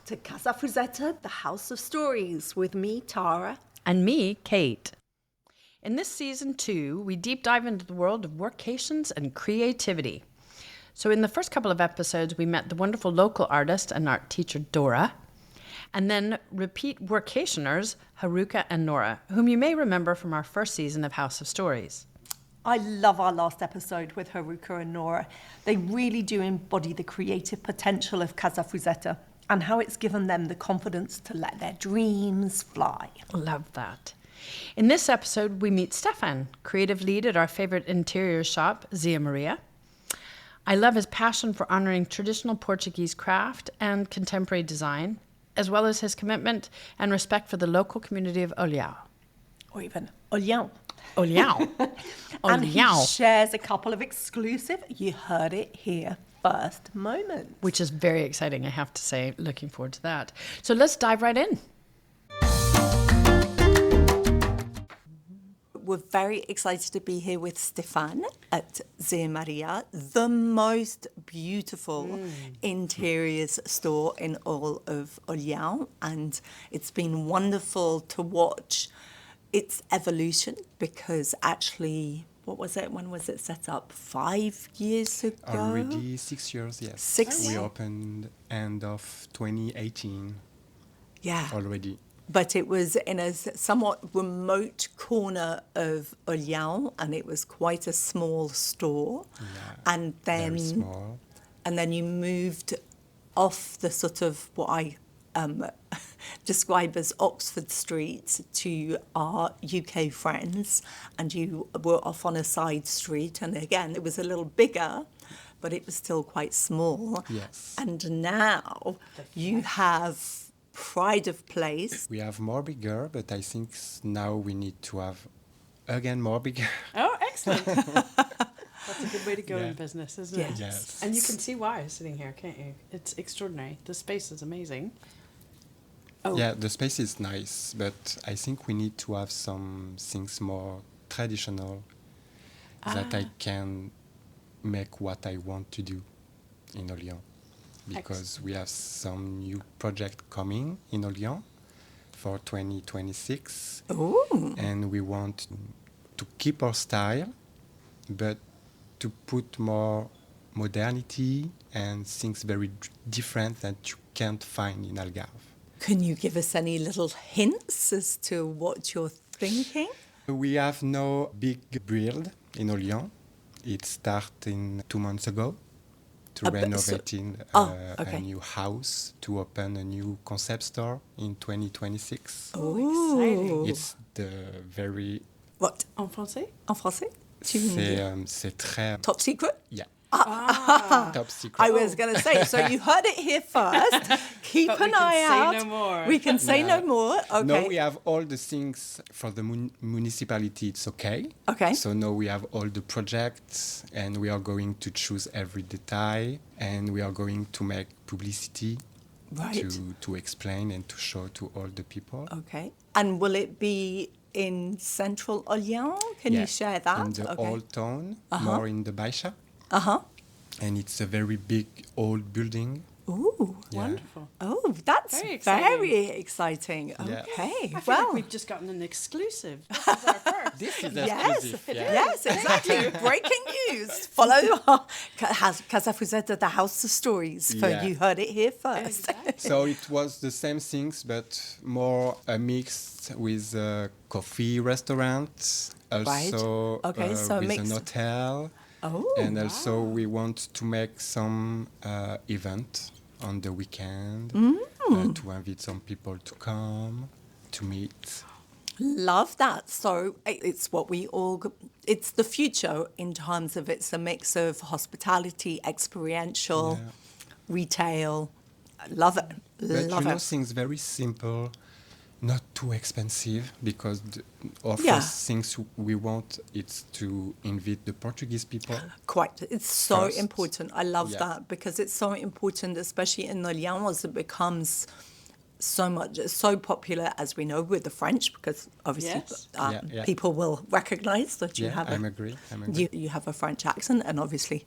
to Casa Fuzetta, the House of Stories, with me, Tara. And me, Kate. In this season 2, we deep dive into the world of workations and creativity. So in the first couple of episodes, we met the wonderful local artist and art teacher, Dora, and then repeat workationers, Haruka and Nora, whom you may remember from our first season of House of Stories. I love our last episode with Haruka and Nora. They really do embody the creative potential of Casa Fuzetta and how it's given them the confidence to let their dreams fly. Love that. In this episode, we meet Stephane, creative lead at our favorite interior shop, Zia Maria. I love his passion for honoring traditional Portuguese craft and contemporary design, as well as his commitment and respect for the local community of Olhão. Or even Olhão. Olhão. And he shares a couple of exclusive, you heard it here first, moments. Which is very exciting, I have to say. Looking forward to that. So let's dive right in. We're very excited to be here with Stephane at Zia Maria, the most beautiful interiors store in all of Olhão. And it's been wonderful to watch its evolution because actually, what was it? When was it set up? 5 years ago? Already 6 years, yes. 6 We opened end of 2018 Yeah. already. But it was in a somewhat remote corner of Olhão, and it was quite a small store. Yeah, and then, very small. And then you moved off the sort of what I describe as Oxford Street to our UK friends, and you were off on a side street. And again, it was a little bigger, but it was still quite small. Yes. And now you have pride of place. We have more bigger, but I think now we need to have again more bigger. Oh, excellent. That's a good way to go Yeah. in business, isn't Yes. it? Yes. And you can see why sitting here, can't you? It's extraordinary. The space is amazing. Oh. Yeah, the space is nice, but I think we need to have some things more traditional that I can make what I want to do in Olhão. Because we have some new project coming in Olhão for 2026. Ooh. And we want to keep our style, but to put more modernity and things very different that you can't find in Algarve. Can you give us any little hints as to what you're thinking? We have no big build in Olhão. It started 2 months ago to renovating a new house, to open a new concept store in 2026. Oh, exciting. It's the very... What? En français? En français? Tu veux me dire? C'est très... Top secret? Yeah. Ah. Top secret. I was going to say, so you heard it here first. Keep But we an can eye say out. no more. We can say no more. Okay. No, we have all the things for the municipality. It's okay. Okay. So now we have all the projects, and we are going to choose every detail, and we are going to make publicity Right. to explain and to show to all the people. Okay. And will it be in central Olhão? Can you share that? In the Okay. old town, more in the Baixa. Uh-huh. And it's a very big old building. Ooh. Yeah. Wonderful. Oh, that's Very very exciting. exciting. Yeah. Okay. I feel Well, like we've just gotten an exclusive. This is our first. This is yes, exclusive. Yeah. yes, exactly. Breaking news. Follow Casa Fuzetta, the House of Stories. For Yeah. you heard it here first. Exactly. So it was the same things, but more a mix with a coffee restaurant, also Okay, so with mix. an hotel. Oh, And also we want to make some event on the weekend to invite some people to come, to meet. love that. So it's what we all, it's the future in terms of it's a mix of hospitality, experiential, retail. Love it. But Love you know, it. things very simple, not too expensive, because our Yeah. first things we want is to invite the Portuguese people. Quite. It's so First. important. I love Yeah. that because it's so important, especially in Olhão, as it becomes so popular, as we know, with the French, because obviously Yes. people will recognise that you have I'm agree. I'm agree. you have a French accent, and obviously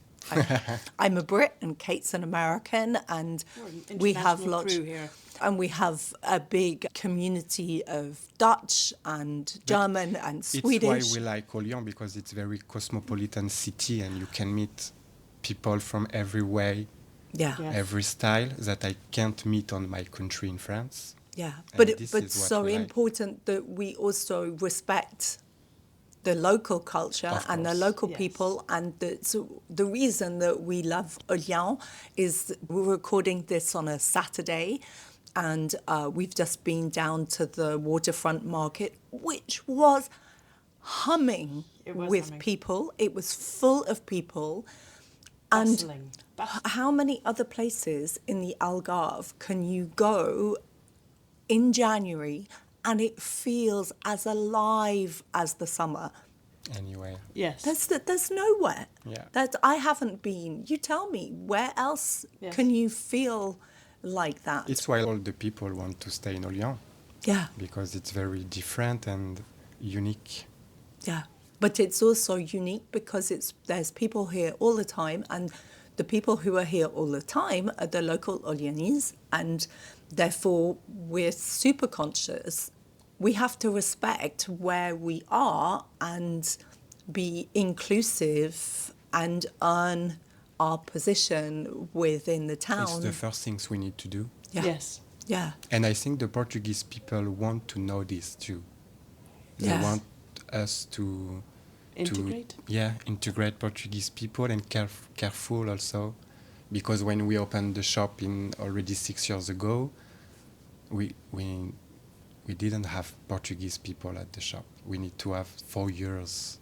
I'm a Brit and Kate's an American, and we have International lots. crew here. And we have a big community of Dutch and German and Swedish. It's why we like Olhão, because it's very cosmopolitan city and you can meet people from every way, Yeah. Yes. every style that I can't meet on my country in France. Yeah, And but this but is what so we like. important that we also respect the local culture Of and the course. local Yes. people. And so the reason that we love Olhão is we're recording this on a Saturday, and we've just been down to the waterfront market, which was humming It was with humming. people. It was full of people. And Bustling. how many other places in the Algarve can you go in January and it feels as alive as the summer? Anyway, Yes. There's nowhere. Yeah. That I haven't been. You tell me, where else Yes. can you feel like that? it's why all the people want to stay in Olhão, Yeah, because it's very different and unique. yeah. But it's also unique because there's people here all the time, and the people who are here all the time are the local Olhanese, and therefore we're super conscious. We have to respect where we are and be inclusive and earn our position within the town. It's the first things we need to do. Yeah. Yes. Yeah. And I think the Portuguese people want to know this too. They Yes. want us to Integrate. integrate Portuguese people and careful also, because when we opened the shop in already 6 years ago, we didn't have Portuguese people at the shop. We need to have 4 years,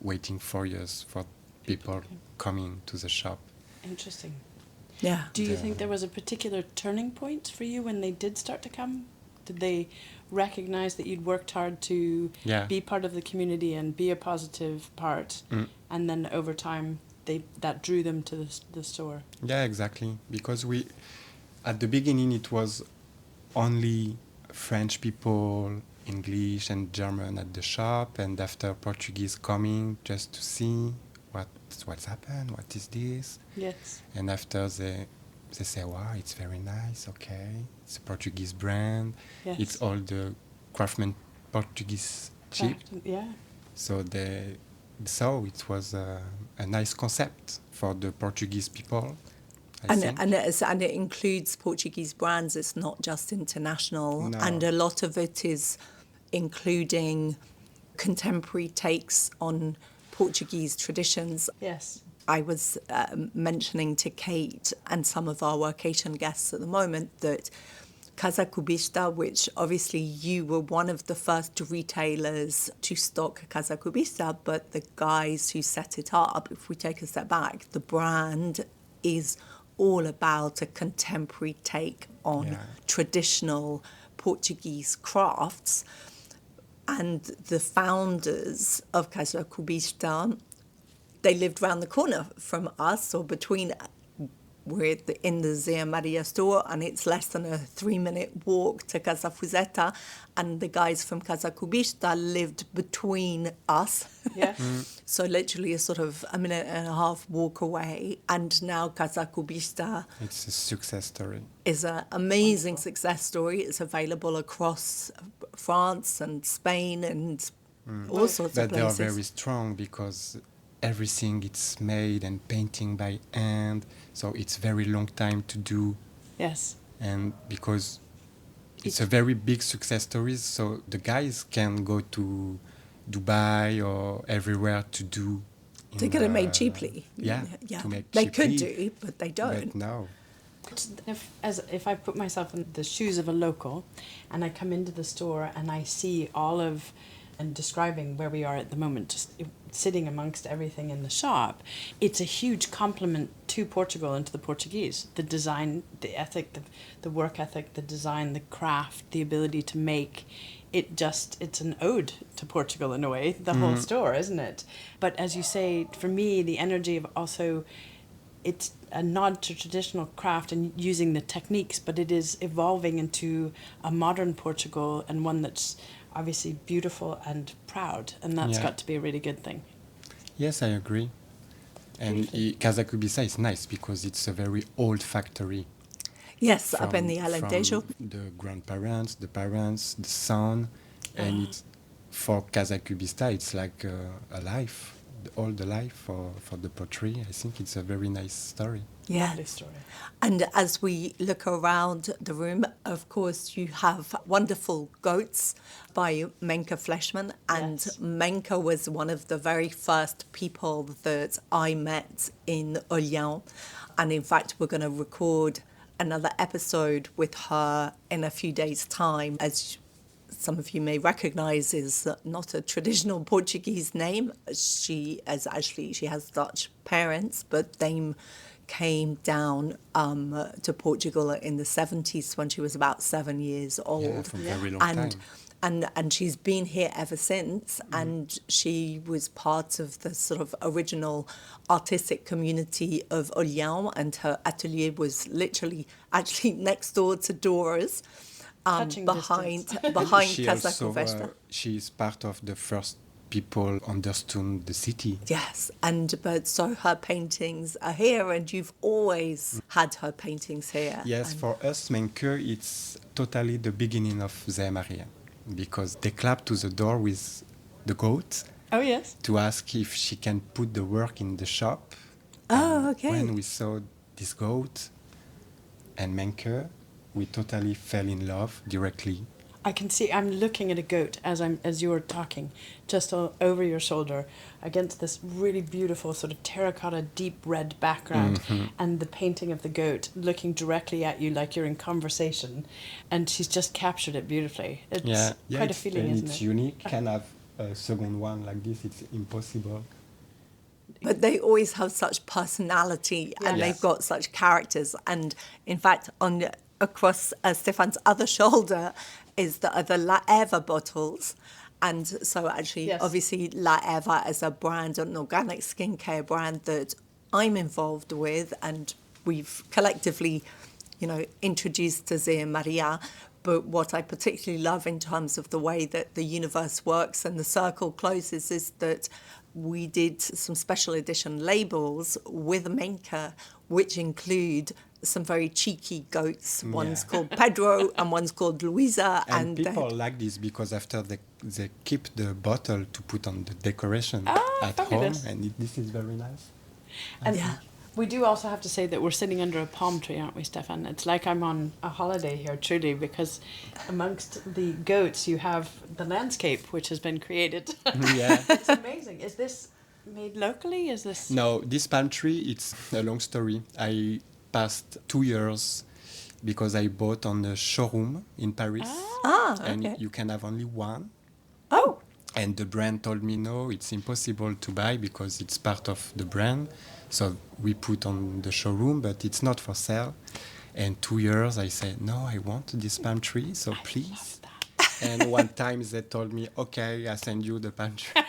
waiting 4 years for people coming to the shop. Interesting. Yeah. Do you think there was a particular turning point for you when they did start to come? Did they recognize that you'd worked hard to Yeah. be part of the community and be a positive part, and then over time that drew them to the store? Yeah, exactly. Because at the beginning, it was only French people, English and German at the shop, and after Portuguese coming just to see what's happened, what is this, Yes. and after they say, wow, it's very nice, okay, it's a Portuguese brand, Yes. it's all the craftsman Portuguese cheap, Yeah. so it was a nice concept for the Portuguese people. I think. And it includes Portuguese brands. It's not just international. No. And a lot of it is including contemporary takes on Portuguese traditions. Yes. I was mentioning to Kate and some of our workation guests at the moment that Casa Cubista, which obviously you were one of the first retailers to stock Casa Cubista, but the guys who set it up, if we take a step back, the brand is all about a contemporary take on traditional Portuguese crafts. And the founders of Casa Cubista, they lived round the corner from us, or between. We're in the Zia Maria store, and it's less than a 3-minute walk to Casa Fuzetta, and the guys from Casa Cubista lived between us. Yeah. So literally a sort of a minute and a half walk away, and now Casa Cubista It's a success story. is an amazing success story. It's available across France and Spain and all sorts of But they are places. very strong because everything it's made and painting by hand, so it's very long time to do, Yes. and because it's a very big success story, so the guys can go to Dubai or everywhere to do. To get it made cheaply. Yeah, Yeah. to make They could cheaply, do, but they don't. But no. If I put myself in the shoes of a local, and I come into the store and I see all of, and describing where we are at the moment, just sitting amongst everything in the shop, it's a huge compliment to Portugal and to the Portuguese. The design, the ethic, the work ethic, the design, the craft, the ability to make. It's an ode to Portugal in a way, the whole store, isn't it? But as you say, for me, the energy of also, it's a nod to traditional craft and using the techniques, but it is evolving into a modern Portugal, and one that's obviously beautiful and proud, and that's got to be a really good thing. Yes, I agree. And Casa Cubista is nice because it's a very old factory. Yes, up in the from Alentejo. the grandparents, the parents, the son, and it's for Casa Cubista. It's like a life, all the life for the pottery. I think it's a very nice story. Lovely story. And as we look around the room, of course, you have wonderful goats by Menke Fleshman. And Yes. Menke was one of the very first people that I met in Olhão. And in fact, we're going to record another episode with her in a few days' time. As some of you may recognize, is not a traditional Portuguese name. She has Dutch parents, but they came down to Portugal in the 70s when she was about 7 years old. Yeah, for a very long and, time. And she's been here ever since, and she was part of the sort of original artistic community of Olhão, and her atelier was literally actually next door to Dora's, Touching behind She Casa also, Fuzetta. she is part of the first people understood the city. Yes, but so her paintings are here, and you've always had her paintings here. Yes, And- for us, Menke, it's totally the beginning of Zé Maria, because they clap to the door with the goat Oh, yes. to ask if she can put the work in the shop. Oh, And okay. when we saw this goat and Menke, we totally fell in love directly. I can see. I'm looking at a goat as you were talking, just over your shoulder, against this really beautiful sort of terracotta, deep red background, and the painting of the goat looking directly at you like you're in conversation, and she's just captured it beautifully. It's quite a feeling, and isn't it's it? unique. Can have a second one like this. It's impossible. But they always have such personality, and Yes. they've got such characters. And in fact, across Stephane's other shoulder is the La Eva bottles. And so actually, Yes. obviously, La Eva is a brand, an organic skincare brand that I'm involved with, and we've collectively, introduced to Zia Maria. But what I particularly love in terms of the way that the universe works and the circle closes is that we did some special edition labels with Menke, which include some very cheeky goats. One's called Pedro and one's called Luisa. And people like this because after they keep the bottle to put on the decoration at fabulous. home, and this is very nice. And Yeah. we do also have to say that we're sitting under a palm tree, aren't we, Stephane? It's like I'm on a holiday here, truly, because amongst the goats you have the landscape which has been created. Yeah. It's amazing. Is this made locally? Is this... No, this palm tree, it's a long story. I passed 2 years because I bought on a showroom in Paris. And okay. you can have only one. Oh, And the brand told me, no, it's impossible to buy because it's part of the brand. So we put on the showroom, but it's not for sale. And 2 years, I said, no, I want this palm tree, so please. And one time they told me, okay, I send you the palm tree.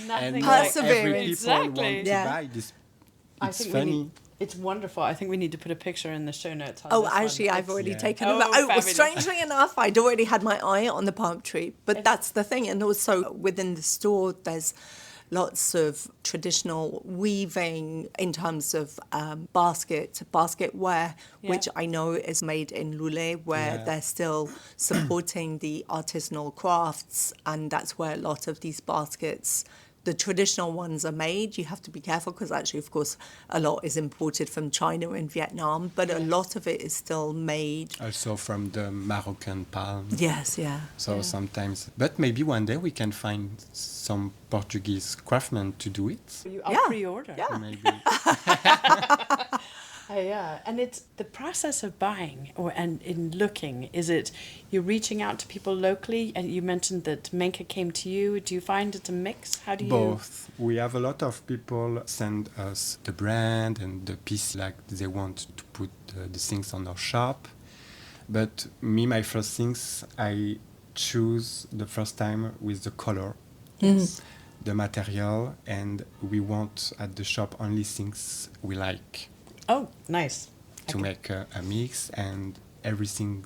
Nothing And like... Persevering. every people Exactly. want Yeah. to buy this. I It's think funny. it's wonderful. I think we need to put a picture in the show notes. On Oh, this one. actually, I've It's- already Yeah. taken Oh, them. Oh, well, fabulous. strangely enough, I'd already had my eye on the palm tree. But that's the thing. And also within the store, there's lots of traditional weaving in terms of basketware, which I know is made in Lulé, where Yeah. they're still supporting the artisanal crafts. And that's where a lot of these baskets, the traditional ones, are made. You have to be careful because actually, of course, a lot is imported from China and Vietnam, but a lot of it is still made. Also from the Moroccan palm. Yes, yeah. So sometimes, but maybe one day we can find some Portuguese craftsmen to do it. I'll Yeah. pre-order. Yeah. Maybe. Yeah, and it's the process of buying and in looking. Is it you're reaching out to people locally, and you mentioned that Menke came to you. Do you find it's a mix? How do you? Both. We have a lot of people send us the brand and the piece like they want to put the things on our shop. But me, my first things, I choose the first time with the color, the material, and we want at the shop only things we like Oh, nice. to make a mix and everything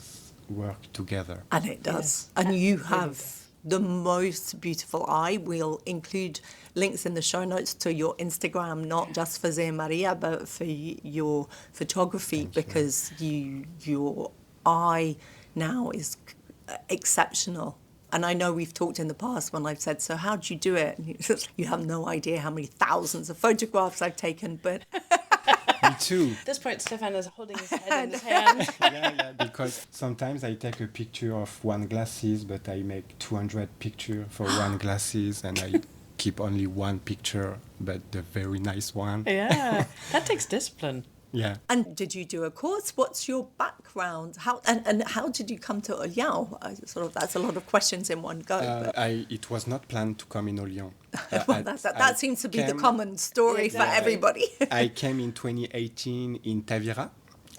work together. And it does. And you have the most beautiful. I will include links in the show notes to your Instagram, not just for Zé Maria, but for your photography, because your eye now is exceptional. And I know we've talked in the past when I've said, so how do you do it? And you have no idea how many thousands of photographs I've taken, but... Me too. At this point, Stephane is holding his head in his hand. Yeah, because sometimes I take a picture of one glasses, but I make 200 pictures for one glasses, and I keep only one picture, but the very nice one. Yeah, that takes discipline. Yeah. And did you do a course? What's your background? How did you come to Olhão? That's a lot of questions in one go. It was not planned to come in Olhão. Well, that seems to be the common story for everybody. I came in 2018 in Tavira.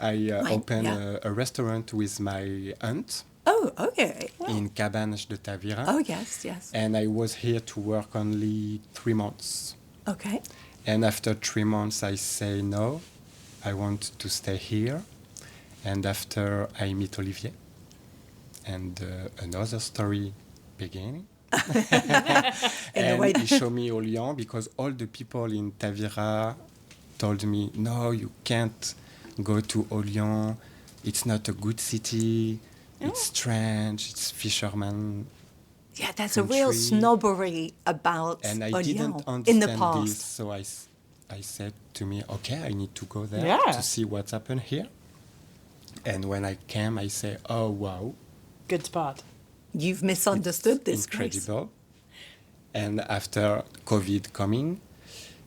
I opened a restaurant with my aunt. Oh, okay. In Cabanas de Tavira. Oh, yes. And I was here to work only 3 months. Okay. And after 3 months, I say no. I want to stay here. And after I meet Olivier, and another story began. And he showed me Olhão, because all the people in Tavira told me, no, you can't go to Olhão. It's not a good city. It's strange. It's fisherman. Yeah, there's a real snobbery about and I Olhão didn't understand in the past. this, so I said to me, okay, I need to go there to see what's happened here. And when I came, I say, oh, wow. Good spot. You've misunderstood this incredible. And after COVID coming,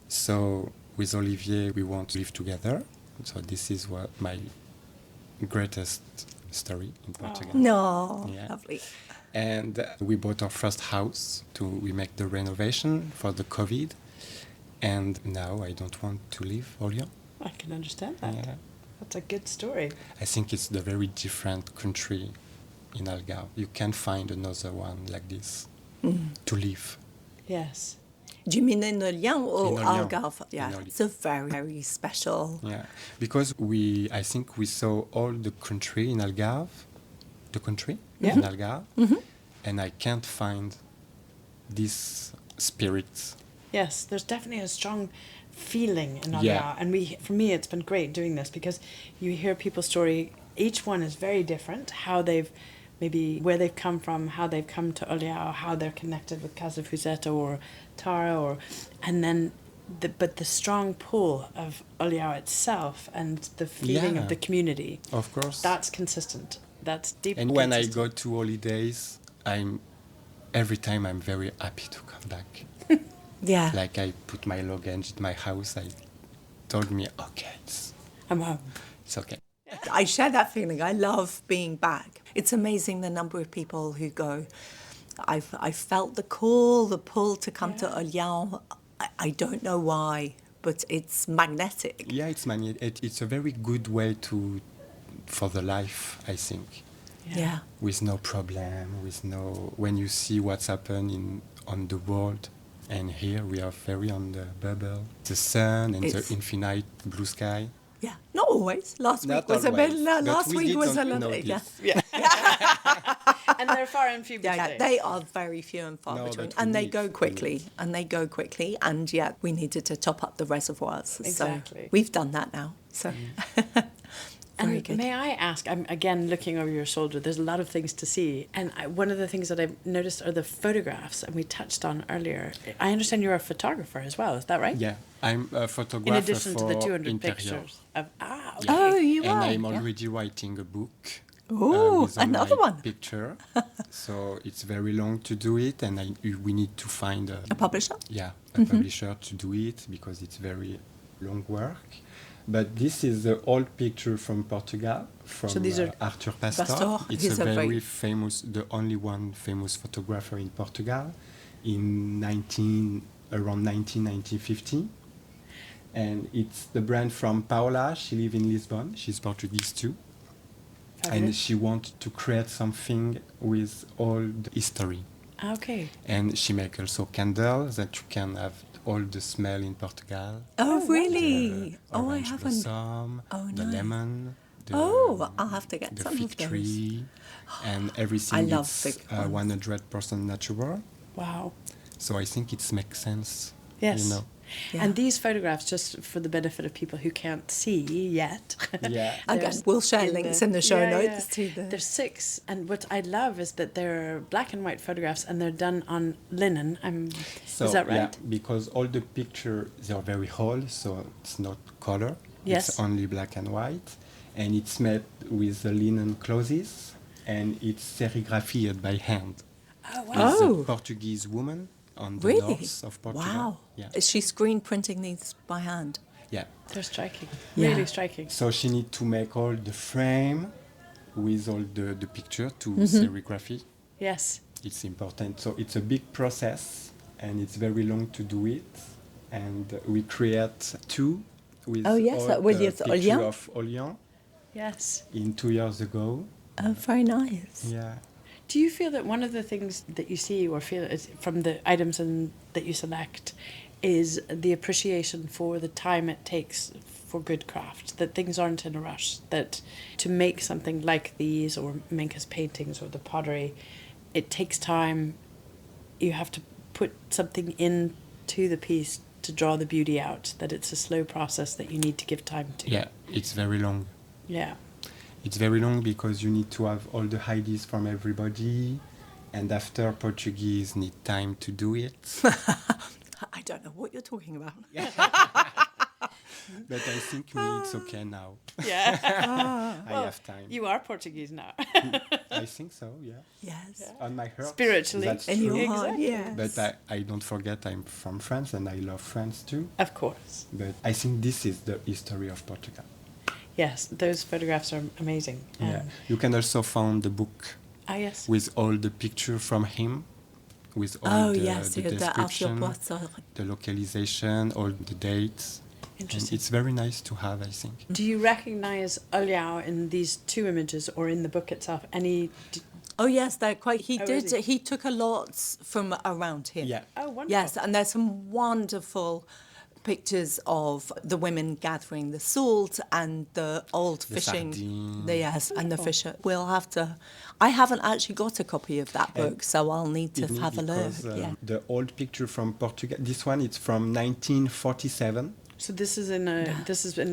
so with Olivier, we want to live together. So this is what my greatest story in Portugal. No, lovely. And we bought our first house. We make the renovation for the COVID. And now I don't want to leave Olhão. I can understand that. Yeah. That's a good story. I think it's the very different country in Algarve. You can't find another one like this to live. Yes. Do you mean in Olhão or In Olhão. Algarve? Yeah, it's a very, very special. Yeah, because I think we saw all the country in Algarve, in Algarve, and I can't find this spirit. Yes, there's definitely a strong feeling in Olhão. Yeah. And for me, it's been great doing this, because you hear people's story. Each one is very different, how they've maybe where they've come from, how they've come to Olhão, how they're connected with Casa Fuzetta or Tara, and then the strong pull of Olhão itself and the feeling of the community. Of course. That's consistent. That's deep. And when I go to holidays, every time I'm very happy to come back. Yeah. Like I put my luggage at my house. I told me, okay, I'm home. it's okay. I share that feeling. I love being back. It's amazing the number of people who go, I felt the pull to come to Olhão. I don't know why, but it's magnetic. Yeah, it's a very good way for the life, I think. Yeah. With no problem, when you see what's happened on the world, and here we are very on the bubble, the sun and the infinite blue sky. Yeah, not always. Last week was a little bit. Yeah. And they're far and few between. Yeah, they are very few and far between, and they go quickly. And yet we needed to top up the reservoirs. Exactly. So we've done that now. So. Very good. May I ask, I'm again looking over your shoulder, there's a lot of things to see. And one of the things that I've noticed are the photographs, and we touched on earlier. I understand you're a photographer as well, is that right? Yeah, I'm a photographer. In addition to the 200 interior. pictures. Okay. Oh, you and are. I'm already writing a book. Oh, with another my one. Picture. So it's very long to do it, and we need to find a publisher. Yeah, a publisher to do it, because it's very long work. But this is the old picture from Portugal, from so these are Arthur Pastor. It's a very famous, the only one famous photographer in Portugal, around 1950. And it's the brand from Paula. She lives in Lisbon. She's Portuguese too. And she wanted to create something with all the history. Okay. And she makes also candles that you can have all the smell in Portugal. Oh, really? The I orange haven't. blossom, Oh, the nice. lemon, Oh, I'll have to get the some of fig those. tree, and everything I love is fig ones. 100% natural. Wow. So I think it makes sense. Yes. You know. Yeah. And these photographs, just for the benefit of people who can't see yet. Yeah. Again, there's we'll share links in the show notes to the... There's 6, and what I love is that they're black and white photographs, and they're done on linen. So, is that right? Yeah, because all the pictures, they're very old, so it's not color. Yes. It's only black and white. And it's made with the linen clothes, and it's serigraphed by hand. Oh, wow. It's Oh. a Portuguese woman on the Really? north of Portugal. Wow. Yeah. Is she screen printing these by hand? Yeah. They're striking. Yeah. Really striking. So she need to make all the frame with all the picture to Mm-hmm. serigraphy. Yes. It's important. So it's a big process, and it's very long to do it. And we create 2 with Oh, yes, all that with the your picture Olhão? of Olhão Yes. in 2 years ago. Oh, very nice. Yeah. Do you feel that one of the things that you see or feel is from the items that you select is the appreciation for the time it takes for good craft, that things aren't in a rush, that to make something like these or Minka's paintings or the pottery, it takes time. You have to put something into the piece to draw the beauty out, that it's a slow process that you need to give time to. Yeah, it's very long. Yeah. It's very long because you need to have all the ideas from everybody, and after Portuguese need time to do it. I don't know what you're talking about. But I think me it's okay now. Yeah. I have time. You are Portuguese now. I think so, yeah. Yes. On my heart. Spiritually. That's In true. your heart, Exactly. yes. But I don't forget I'm from France and I love France too. Of course. But I think this is the history of Portugal. Yes, those photographs are amazing. Yeah. You can also find the book Yes. with all the picture from him, with all Oh, the, yes, the the description, Algarve. the localization, all the dates. And Interesting. it's very nice to have, I think. Do you recognize Olhão in these 2 images or in the book itself? Oh, yes, they're quite... He Oh, did. is he? He took a lot from around him. Yeah. Oh, wonderful. Yes, and there's some wonderful pictures of the women gathering the salt and the old The fishing. sardine. Yes, and the fisher. We'll have to... I haven't actually got a copy of that book, so I'll need to It have a look. because, Yeah. The old picture from Portugal, this one it's from 1947. So this is in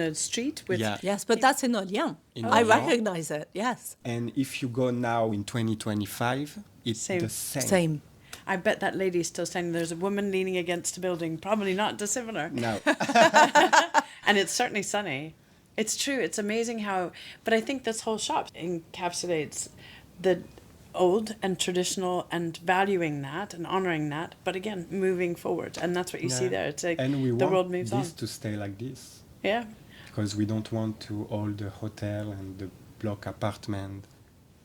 a street with Yeah. Yes, but that's in Olhão. In I Olhão. recognise it, yes. And if you go now in 2025, it's Same. the same. Same. I bet that lady's still standing. There's a woman leaning against a building, probably not dissimilar. No. And it's certainly sunny. It's true. It's amazing how... But I think this whole shop encapsulates the old and traditional and valuing that and honouring that, but again, moving forward. And that's what you see Yeah. there. It's like And we the want world moves on. this to stay like this. Yeah. Because we don't want to all the hotel and the block apartment.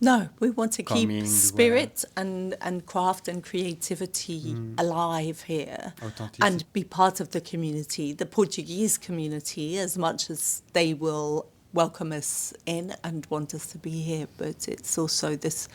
No, we want to keep Coming, spirit and craft and creativity alive here Authenticity. and be part of the community, the Portuguese community, as much as they will welcome us in and want us to be here. But it's also this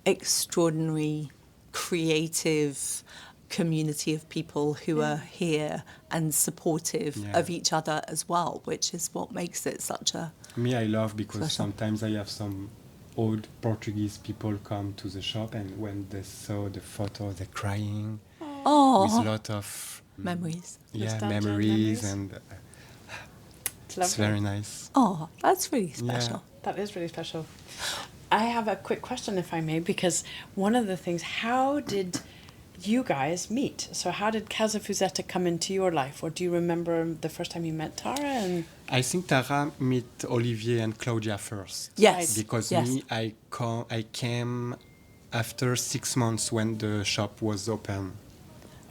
extraordinary, creative community of people who are here and supportive Yeah. of each other as well, which is what makes it such a... Me, I love because Special. sometimes I have some old Portuguese people come to the shop, and when they saw the photo, they're crying with a Oh, lot of memories. yeah, Nostalgia and memories, memories. and It's it's lovely. very nice. Oh, that's really Yeah. special. That is really special. I have a quick question, if I may, because one of the things, how did you guys meet? So how did Casa Fuzetta come into your life? Or do you remember the first time you met Tara? And I think Tara met Olivier and Claudia first. Yes. Because yes. me, I came after 6 months when the shop was open.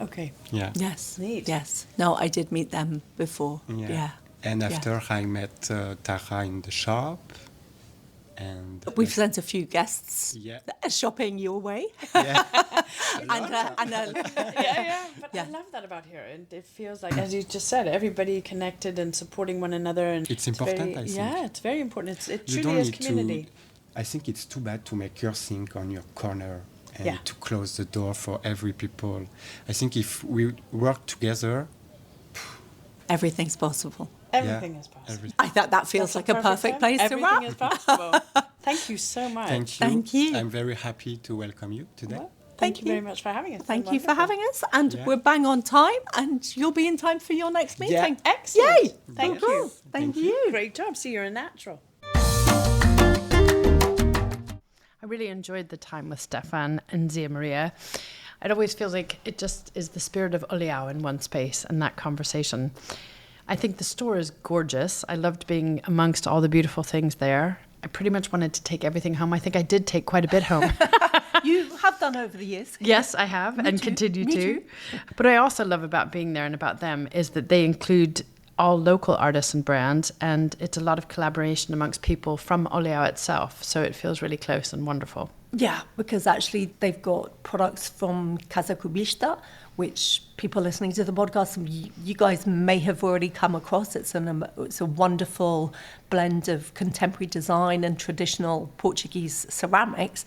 okay. Yeah. Yes. Neat. Yes. No, I did meet them before. Yeah. And Yeah. after I met Tara in the shop, and We've sent a few guests Yeah. shopping your way. yeah, Yeah. But Yeah. I love that about here. And it feels like, as you just said, everybody connected and supporting one another. And It's important, very, I think. Yeah, it's very important. It you truly don't is need community. to. I think it's too bad to make your sink on your corner and Yeah. to close the door for every people. I think if we work together, Everything's possible. Everything is possible. everything. I thought that feels like a perfect place to wrap. Everything is possible. Thank you so much. Thank you. Thank you. I'm very happy to welcome you today. Well, Thank thank you you. very much for having us. It's Thank been you for wonderful. having us. And Yeah. we're bang on time, and you'll be in time for your next meeting. Excellent. Yay. Thank Cool. you. Thank you. Great job. See, you're a natural. I really enjoyed the time with Stephane and Zia Maria. It always feels like it just is the spirit of Olhão in one space and that conversation. I think the store is gorgeous. I loved being amongst all the beautiful things there. I pretty much wanted to take everything home. I think I did take quite a bit home. You have done over the years. Yes, I have and too. continue Me to. too. But I also love about being there and about them is that they include all local artists and brands, and it's a lot of collaboration amongst people from Olhão itself. So it feels really close and wonderful. Yeah, because actually they've got products from Casa Fuzetta, which people listening to the podcast, you guys may have already come across. It's a wonderful blend of contemporary design and traditional Portuguese ceramics.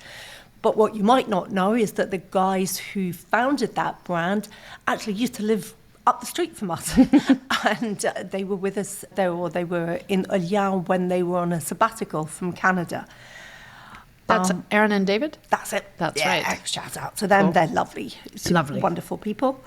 But what you might not know is that the guys who founded that brand actually used to live up the street from us. And they were with us, they were in Olhão when they were on a sabbatical from Canada. That's Aaron and David? That's it. That's Yeah, right. Shout out to them. Cool. They're lovely. Lovely. Wonderful people.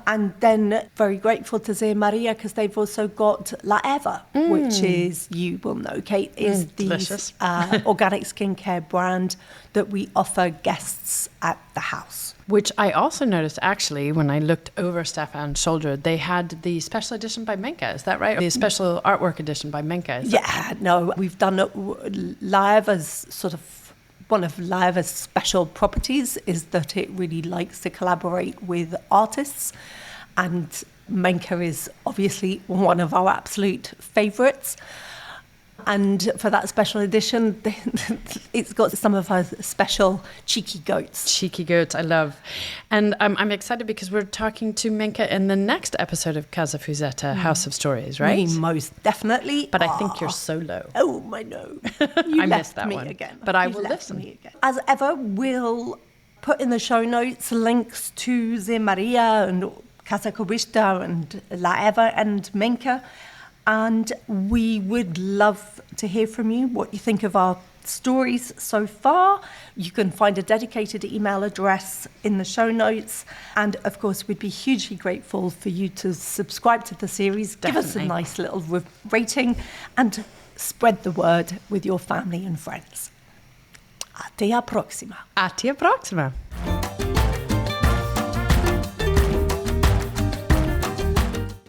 And then very grateful to Zia Maria because they've also got La Eva, which is, you will know, Kate, is delicious. the organic skincare brand that we offer guests at the house. Which I also noticed actually when I looked over Stephane's shoulder, they had the special edition by Menka. Is that right? The special artwork edition by Menka. Yeah, no, we've done La Eva's sort of one of La Eva's special properties is that it really likes to collaborate with artists, and Menka is obviously one of our absolute favourites. And for that special edition, it's got some of our special cheeky goats. Cheeky goats, I love. And I'm excited because we're talking to Menka in the next episode of Casa Fuzetta, House of Stories, right? We most definitely But I think are. you're solo. Oh, I know. You I left missed that me one. again. But I You will left listen. me again. As ever, we'll put in the show notes links to Zia Maria and Casa Fuzetta and La Eva and Menka. And we would love to hear from you, what you think of our stories so far. You can find a dedicated email address in the show notes. And of course, we'd be hugely grateful for you to subscribe to the series, give us a Definitely. nice little rating, and spread the word with your family and friends. Até a próxima. Até a próxima.